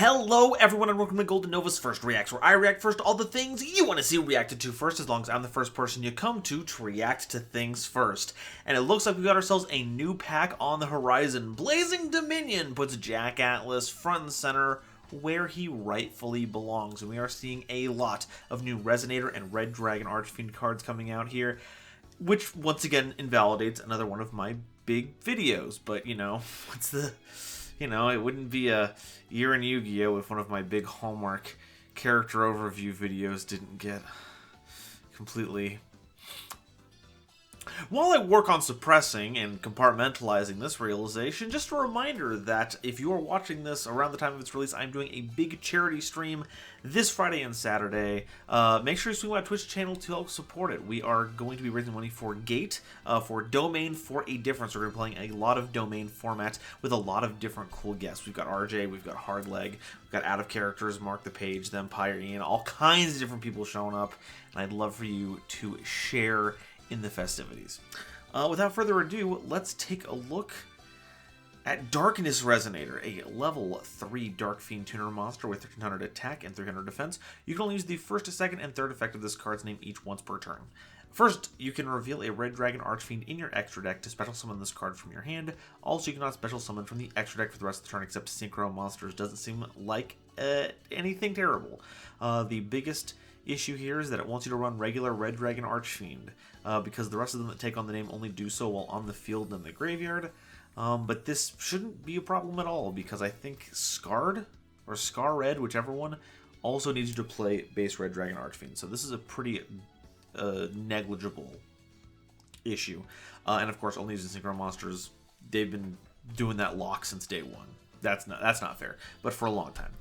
Hello everyone and welcome to Golden Nova's First Reacts, where I react first to all the things you want to see reacted to first, as long as I'm the first person you come to react to things first. And it looks like we got ourselves a new pack on the horizon. Blazing Dominion puts Jack Atlas front and center where he rightfully belongs, and we are seeing a lot of new Resonator and Red Dragon Archfiend cards coming out here, which once again invalidates another one of my big videos. But you know, it wouldn't be a year in Yu-Gi-Oh! If one of my big hallmark character overview videos didn't get completely... While I work on suppressing and compartmentalizing this realization, just a reminder that if you are watching this around the time of its release, I'm doing a big charity stream this Friday and Saturday. Make sure you swing by my Twitch channel to help support it. We are going to be raising money for Gate, for Domain for a Difference. We're going to be playing a lot of Domain formats with a lot of different cool guests. We've got RJ, we've got Hardleg, we've got Out of Characters, Mark the Page, The Empire, Ian, all kinds of different people showing up, and I'd love for you to share in the festivities. Without further ado, let's take a look at Darkness Resonator, a level 3 Dark Fiend tuner monster with 1300 attack and 300 defense. You can only use the first, second, and third effect of this card's name each once per turn. First, you can reveal a Red Dragon Archfiend in your extra deck to special summon this card from your hand. Also, you cannot special summon from the extra deck for the rest of the turn except synchro monsters. Doesn't seem like anything terrible. The biggest issue here is that it wants you to run regular Red Dragon Archfiend, because the rest of them that take on the name only do so while on the field and in the graveyard. But this shouldn't be a problem at all, because I think Scarred, or Scar Red, whichever one, also needs you to play base Red Dragon Archfiend. So this is a pretty negligible issue. And of course, only using synchro monsters, they've been doing that lock since day one. That's not fair, but for a long time.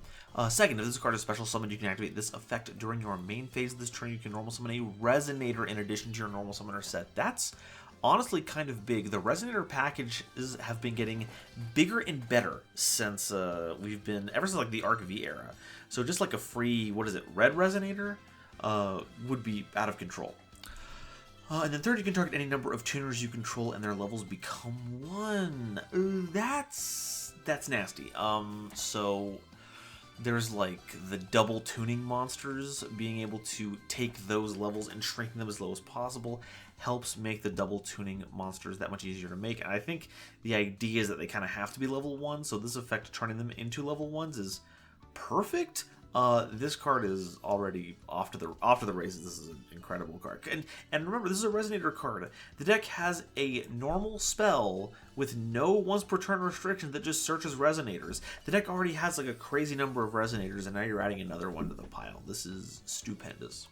Second, if this card is special summoned, you can activate this effect during your main phase of this turn. You can normal summon a Resonator in addition to your normal summoner set. That's honestly kind of big. The Resonator packages have been getting bigger and better since ever since like the Arc V era. So just like a free, Red Resonator would be out of control. And then third, you can target any number of tuners you control and their levels become 1. That's nasty. So there's like the double tuning monsters. Being able to take those levels and shrink them as low as possible helps make the double tuning monsters that much easier to make. And I think the idea is that they kind of have to be level 1, so this effect turning them into level 1s is perfect. This card is already off to the races. This is an incredible card. And remember, this is a Resonator card. The deck has a normal spell with no once per turn restriction that just searches Resonators. The deck already has like a crazy number of Resonators, and now you're adding another one to the pile. This is stupendous.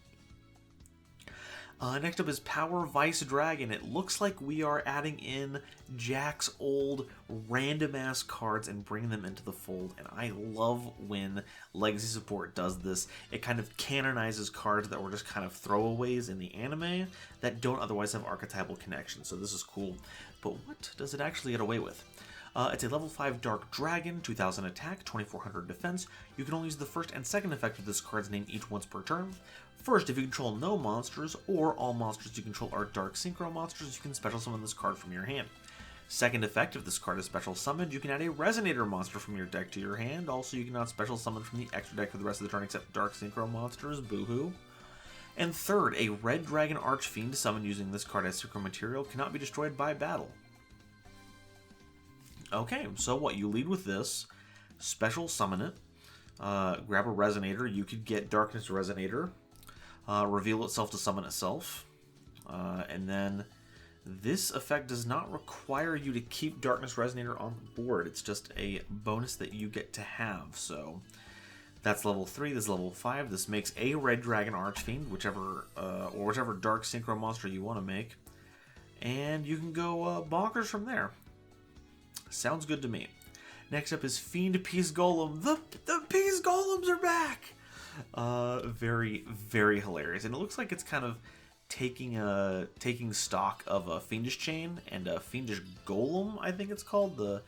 Next up is Power Vice Dragon. It looks like we are adding in Jack's old random-ass cards and bringing them into the fold, and I love when Legacy Support does this. It kind of canonizes cards that were just kind of throwaways in the anime that don't otherwise have archetypal connections, so this is cool. But what does it actually get away with? It's a level 5 Dark Dragon, 2000 attack, 2400 defense. You can only use the first and second effect of this card's name each once per turn. First, if you control no monsters, or all monsters you control are Dark Synchro monsters, you can special summon this card from your hand. Second effect, if this card is special summoned, you can add a Resonator monster from your deck to your hand. Also, you cannot special summon from the extra deck for the rest of the turn except Dark Synchro monsters, boo-hoo. And third, a Red Dragon Archfiend summoned using this card as synchro material cannot be destroyed by battle. Okay, so what? You lead with this, special summon it, grab a Resonator. You could get Darkness Resonator, reveal itself to summon itself, and then this effect does not require you to keep Darkness Resonator on the board. It's just a bonus that you get to have. So that's level 3. This is level 5. This makes a Red Dragon Archfiend, whichever Dark Synchro monster you want to make, and you can go bonkers from there. Sounds good to me. Next up is Fiend Peace Golem. The Peace Golems are back! Very, very hilarious. And it looks like it's kind of taking stock of a Fiendish Chain and a Fiendish Golem, I think it's called. The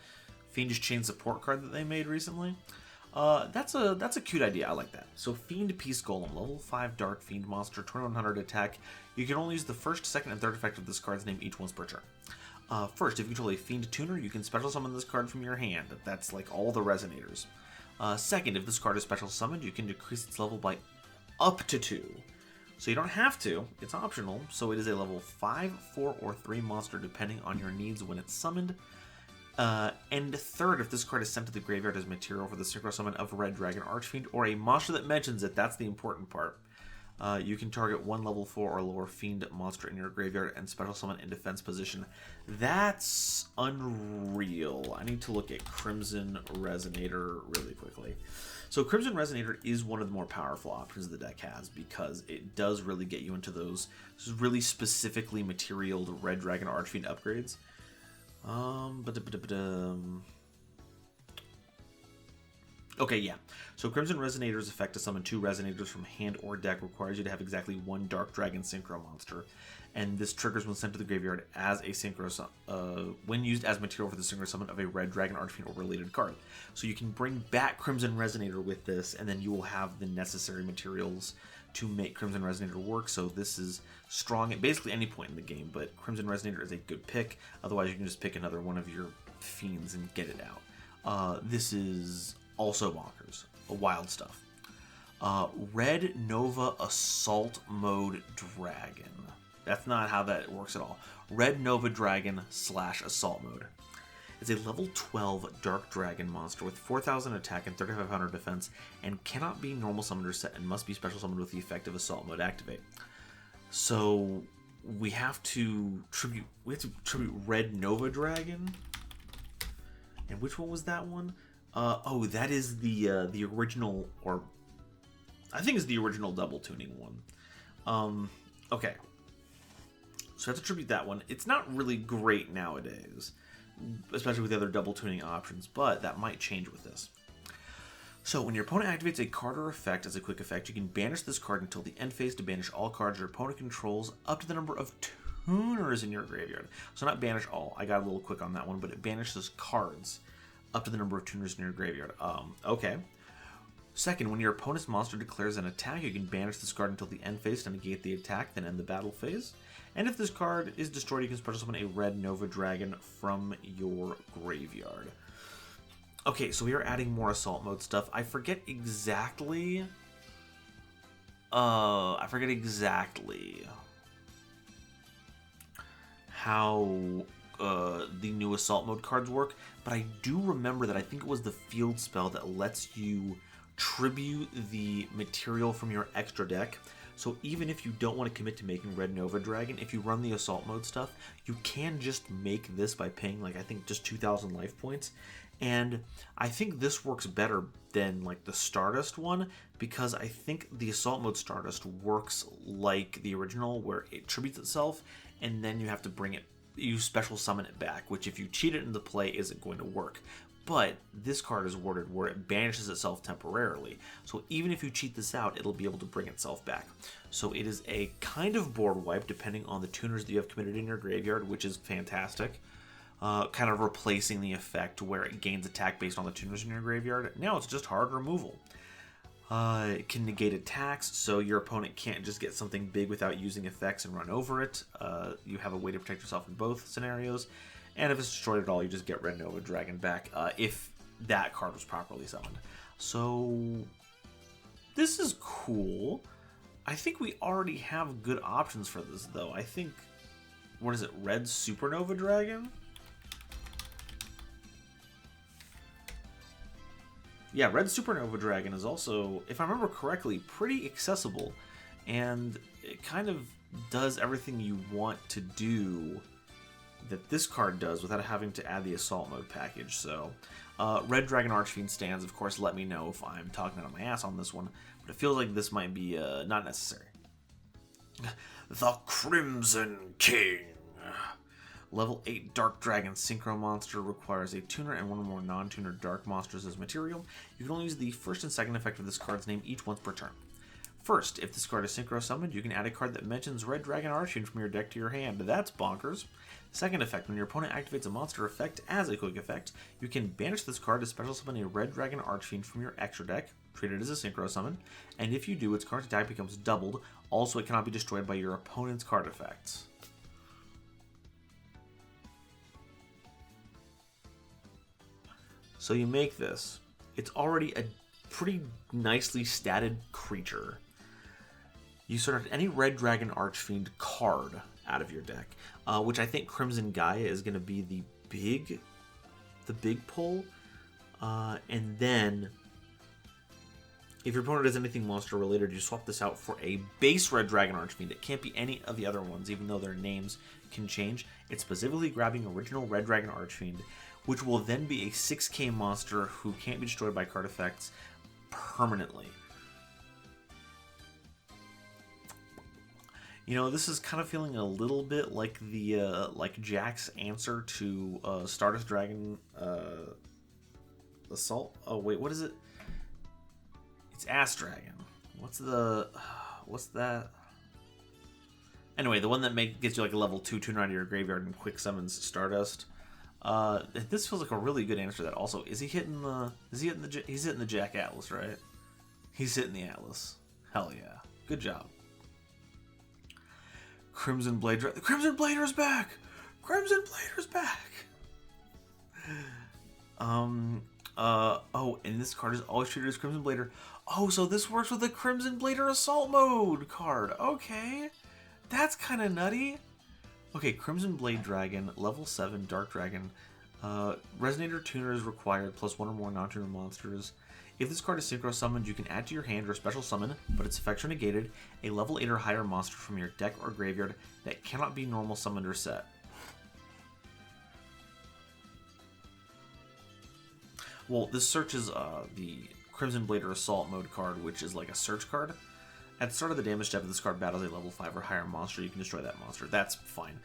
Fiendish Chain support card that they made recently. That's a cute idea. I like that. So Fiend Peace Golem, level 5 Dark Fiend monster, 2100 attack. You can only use the first, second, and third effect of this card's name each once per turn. First, if you control a Fiend Tuner, you can special summon this card from your hand. That's like all the Resonators. Second, if this card is special summoned, you can decrease its level by up to 2. So you don't have to, it's optional, so it is a level 5, 4, or 3 monster depending on your needs when it's summoned. And third, if this card is sent to the graveyard as material for the synchro summon of Red Dragon Archfiend or a monster that mentions it, that's the important part. You can target one level 4 or lower Fiend monster in your graveyard and special summon in defense position. That's unreal. I need to look at Crimson Resonator really quickly. So Crimson Resonator is one of the more powerful options the deck has because it does really get you into those really specifically materialed Red Dragon Archfiend upgrades. Okay, yeah. So Crimson Resonator's effect to summon 2 Resonators from hand or deck requires you to have exactly 1 Dark Dragon Synchro monster. And this triggers when sent to the graveyard as a synchro when used as material for the synchro summon of a Red Dragon Archfiend or related card. So you can bring back Crimson Resonator with this, and then you will have the necessary materials to make Crimson Resonator work. So this is strong at basically any point in the game, but Crimson Resonator is a good pick. Otherwise, you can just pick another one of your Fiends and get it out. This is also bonkers. Wild stuff. Red Nova Assault Mode Dragon. That's not how that works at all. Red Nova Dragon / Assault Mode. It's a level 12 Dark Dragon monster with 4,000 attack and 3,500 defense, and cannot be normal summoned or set, and must be special summoned with the effect of Assault Mode activate. So we have to tribute Red Nova Dragon. And which one was that one? Oh, that is the original, or I think it's the original double tuning one. Okay. So I have to tribute that one. It's not really great nowadays, especially with the other double tuning options, but that might change with this. So when your opponent activates a card or effect as a quick effect, you can banish this card until the end phase to banish all cards your opponent controls up to the number of tuners in your graveyard. So not banish all. I got a little quick on that one, but it banishes cards up to the number of tuners in your graveyard. Okay. Second, when your opponent's monster declares an attack, you can banish this card until the end phase to negate the attack, then end the battle phase. And if this card is destroyed, you can special summon a Red Nova Dragon from your graveyard. Okay, so we are adding more Assault Mode stuff. I forget exactly how the new Assault Mode cards work, but I do remember that I think it was the field spell that lets you tribute the material from your extra deck. So even if you don't want to commit to making Red Nova Dragon, if you run the Assault Mode stuff, you can just make this by paying, like, I think just 2,000 life points. And I think this works better than, like, the Stardust one, because I think the Assault Mode Stardust works like the original, where it tributes itself, and then you have to bring it, you special summon it back, which if you cheat it into play isn't going to work. But this card is worded where it banishes itself temporarily. So even if you cheat this out, it'll be able to bring itself back. So it is a kind of board wipe depending on the tuners that you have committed in your graveyard, which is fantastic. Kind of replacing the effect where it gains attack based on the tuners in your graveyard. Now it's just hard removal. It can negate attacks, so your opponent can't just get something big without using effects and run over it. You have a way to protect yourself in both scenarios. And if it's destroyed at all, you just get Red Nova Dragon back if that card was properly summoned. So this is cool. I think we already have good options for this, though. I think, what is it, Red Supernova Dragon? Yeah, Red Supernova Dragon is also, if I remember correctly, pretty accessible. And it kind of does everything you want to do that this card does without having to add the Assault Mode package. So, Red Dragon Archfiend stands, of course, let me know if I'm talking out of my ass on this one, but it feels like this might be not necessary. The Crimson King. Level 8 Dark Dragon Synchro Monster requires a tuner and one or more non-tuner Dark Monsters as material. You can only use the first and second effect of this card's name each once per turn. First, if this card is Synchro Summoned, you can add a card that mentions Red Dragon Archfiend from your deck to your hand. That's bonkers. Second effect, when your opponent activates a monster effect as a quick effect, you can banish this card to special summon a Red Dragon Archfiend from your extra deck, treat it as a Synchro Summon, and if you do, its card attack becomes doubled. Also, it cannot be destroyed by your opponent's card effects. So you make this. it's already a pretty nicely statted creature. You subtract any Red Dragon Archfiend card out of your deck, which I think Crimson Gaia is going to be the big pull. And then, if your opponent has anything monster related, you swap this out for a base Red Dragon Archfiend. It can't be any of the other ones, even though their names can change. It's specifically grabbing original Red Dragon Archfiend, which will then be a 6k monster who can't be destroyed by card effects permanently. You know, this is kind of feeling a little bit like the like Jack's answer to Stardust Dragon Assault. Oh wait, what is it? It's Ass Dragon. What's that? Anyway, the one that gets you like a level 2 tuner out of your graveyard and quick summons Stardust. This feels like a really good answer to that. Also, he's hitting the Jack Atlas, right? He's hitting the Atlas. Hell yeah. Good job. Crimson Blade. The Crimson Blader's back! Crimson Blader's back! Oh, and this card is always treated as Crimson Blader. Oh, so this works with the Crimson Blader Assault Mode card. Okay. That's kind of nutty. Okay, Crimson Blade Dragon, level 7, Dark Dragon. Resonator Tuner is required, plus 1 or more non-tuner monsters. If this card is synchro summoned, you can add to your hand or special summon, but its effects are negated, a level 8 or higher monster from your deck or graveyard that cannot be normal summoned or set. Well, this searches the Crimson Blader Assault Mode card, which is like a search card. At the start of the damage step, if this card battles a level 5 or higher monster, you can destroy that monster. That's fine.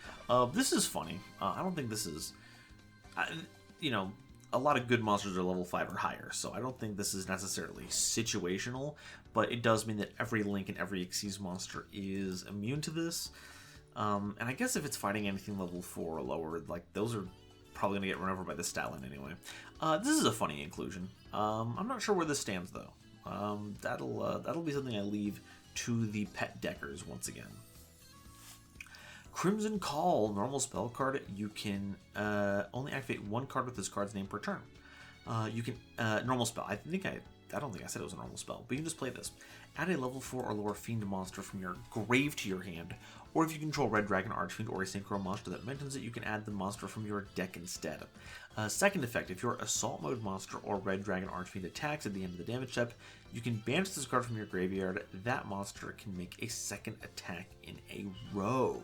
This is funny. I don't think this is... you know, a lot of good monsters are level 5 or higher, so I don't think this is necessarily situational, but it does mean that every Link and every Xyz monster is immune to this. And I guess if it's fighting anything level 4 or lower, like, those are probably going to get run over by the Stalin anyway. This is a funny inclusion. I'm not sure where this stands, though. That'll be something I leave to the pet deckers once again. Crimson Call, normal spell card. You can only activate one card with this card's name per turn. You can normal spell. I don't think I said it was a normal spell, but you can just play this. Add a level 4 or lower Fiend monster from your grave to your hand, or if you control Red Dragon Archfiend or a synchro monster that mentions it, you can add the monster from your deck instead. Second effect, if your Assault Mode monster or Red Dragon Archfiend attacks at the end of the damage step, you can banish this card from your graveyard. That monster can make a second attack in a row.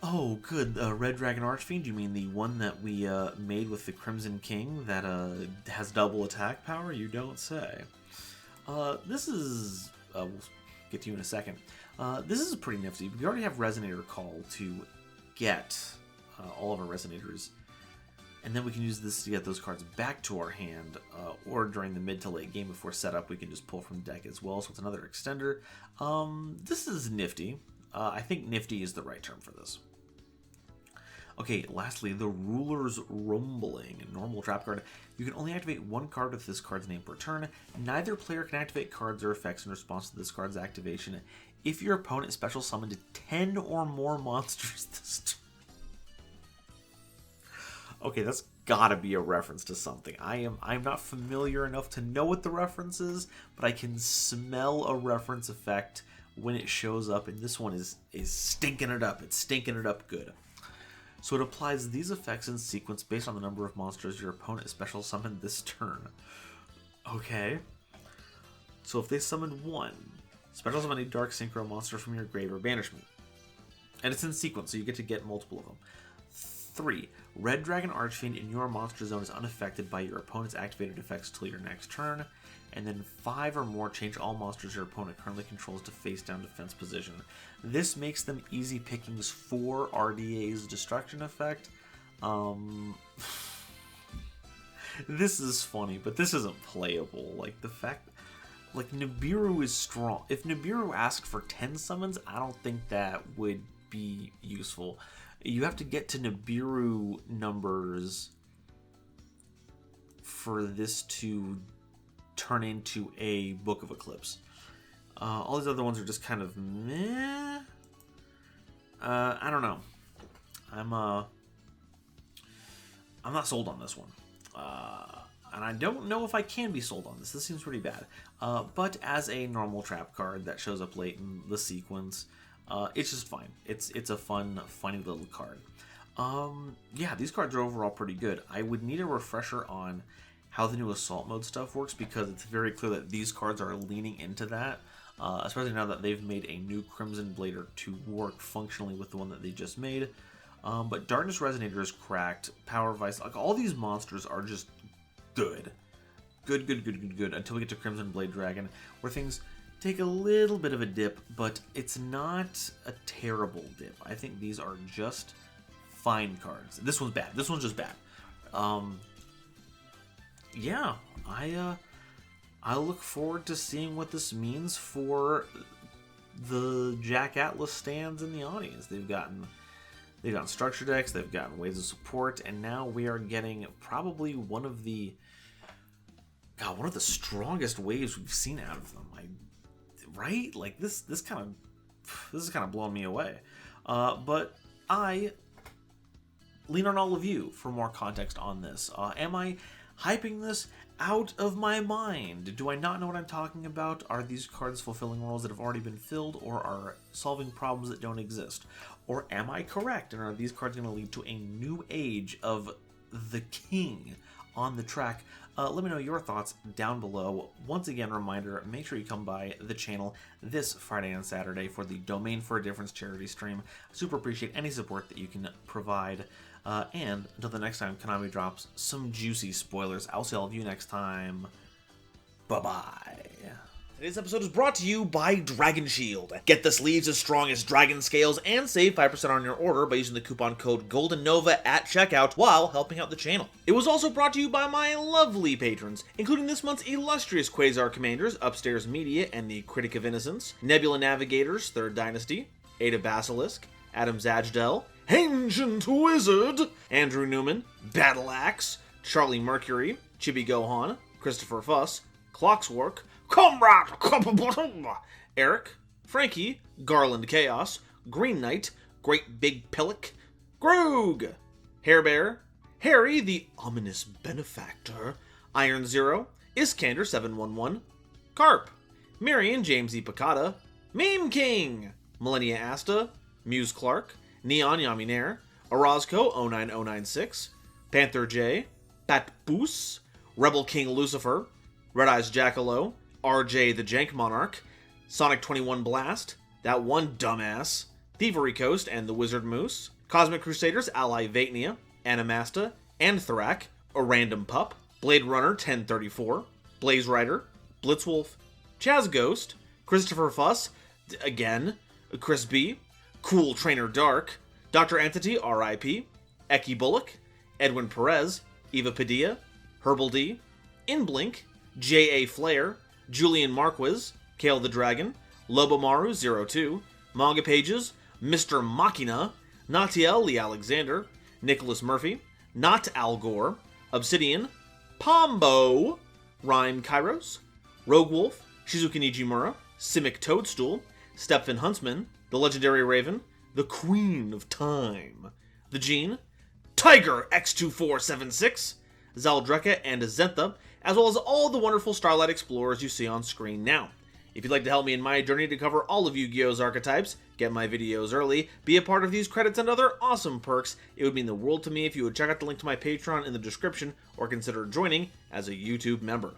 Oh, good. Red Dragon Archfiend? You mean the one that we made with the Crimson King that has double attack power? You don't say. This is... we'll get to you in a second. This is pretty nifty. We already have Resonator Call to get all of our Resonators. And then we can use this to get those cards back to our hand, or during the mid to late game before setup, we can just pull from the deck as well, so it's another extender. This is nifty. I think nifty is the right term for this. Okay, lastly, the Ruler's Rumbling, normal trap card. You can only activate one card with this card's name per turn. Neither player can activate cards or effects in response to this card's activation if your opponent special summoned 10 or more monsters this turn. Okay, that's gotta be a reference to something. I'm not familiar enough to know what the reference is, but I can smell a reference effect when it shows up, and this one is stinking it up. It's stinking it up good. So it applies these effects in sequence based on the number of monsters your opponent special summoned this turn. Okay. So if they summon one, special summon a Dark Synchro monster from your grave or banishment. And it's in sequence, so you get to get multiple of them. 3. Red Dragon Archfiend in your monster zone is unaffected by your opponent's activated effects till your next turn. And then 5 or more, change all monsters your opponent currently controls to face down defense position. This makes them easy pickings for RDA's destruction effect. This is funny, but this isn't playable. Like, the fact... Like, Nibiru is strong. If Nibiru asked for 10 summons, I don't think that would be useful. You have to get to Nibiru numbers for this to turn into a Book of Eclipse. All these other ones are just kind of meh. I don't know. I'm not sold on this one. and I don't know if I can be sold on this. This seems pretty bad. But as a normal trap card that shows up late in the sequence, it's just fine. It's a fun, funny little card. Yeah, these cards are overall pretty good. I would need a refresher on how the new Assault Mode stuff works, because it's very clear that these cards are leaning into that, especially now that they've made a new Crimson Blader to work functionally with the one that they just made. But Darkness Resonator is cracked, Power Vice, like all these monsters are just good. Good, until we get to Crimson Blade Dragon, where things take a little bit of a dip, but it's not a terrible dip. I think these are just fine cards. This one's bad. This one's just bad. Yeah, I look forward to seeing what this means for the Jack Atlas stands in the audience. They've gotten structure decks, they've gotten waves of support, and now we are getting probably one of the strongest waves we've seen out of them. Right? Like this is kind of blowing me away. But I lean on all of you for more context on this. Am I hyping this out of my mind? Do I not know what I'm talking about? Are these cards fulfilling roles that have already been filled, or are solving problems that don't exist? Or am I correct, and are these cards going to lead to a new age of the king on the track? Let me know your thoughts down below. Once again, reminder, make sure you come by the channel this Friday and Saturday for the Domain for a Difference charity stream. Super appreciate any support that you can provide. And until the next time Konami drops some juicy spoilers, I'll see all of you next time. Bye-bye. Today's episode is brought to you by Dragon Shield. Get the sleeves as strong as dragon scales and save 5% on your order by using the coupon code GoldenNova at checkout while helping out the channel. It was also brought to you by my lovely patrons, including this month's illustrious Quasar Commanders, Upstairs Media, and the Critic of Innocence, Nebula Navigators, 3rd Dynasty, Ada Basilisk, Adam Zajdel, Ancient Wizard, Andrew Newman, Battle Axe, Charlie Mercury, Chibi Gohan, Christopher Fuss, Clockswork, Comrade, Eric, Frankie, Garland Chaos, Green Knight, Great Big Pillock, Groog, Hair Bear, Harry the Ominous Benefactor, Iron Zero, Iskander 711, Carp, Marion James E. Picata, Meme King, Millennia Asta, Muse Clark, Neon Yaminair, Orozco 09096, Panther J, Pat Boos, Rebel King Lucifer, Red Eyes Jackalow, RJ the Jank Monarch, Sonic 21 Blast, That One Dumbass, Thievery Coast and the Wizard Moose, Cosmic Crusaders Ally Vatnia, Animasta, Anthrak, A Random Pup, Blade Runner 1034, Blaze Rider, Blitzwolf, Chaz Ghost, Christopher Fuss, again, Chris B, Cool Trainer Dark, Dr. Entity RIP, Eki Bullock, Edwin Perez, Eva Padilla, Herbal D, Inblink, J.A. Flair, Julian Marquez, Kale the Dragon, Lobomaru02, Manga Pages, Mr. Machina, Natiel Lee Alexander, Nicholas Murphy, Not Al Gore, Obsidian, Pombo, Rhyme Kairos, Rogue Wolf, Shizuka Nijimura, Simic Toadstool, Stephen Huntsman, The Legendary Raven, The Queen of Time, The Gene, Tiger X2476, Zaldreka and Zentha, as well as all the wonderful Starlight Explorers you see on screen now. If you'd like to help me in my journey to cover all of Yu-Gi-Oh's archetypes, get my videos early, be a part of these credits and other awesome perks, it would mean the world to me if you would check out the link to my Patreon in the description or consider joining as a YouTube member.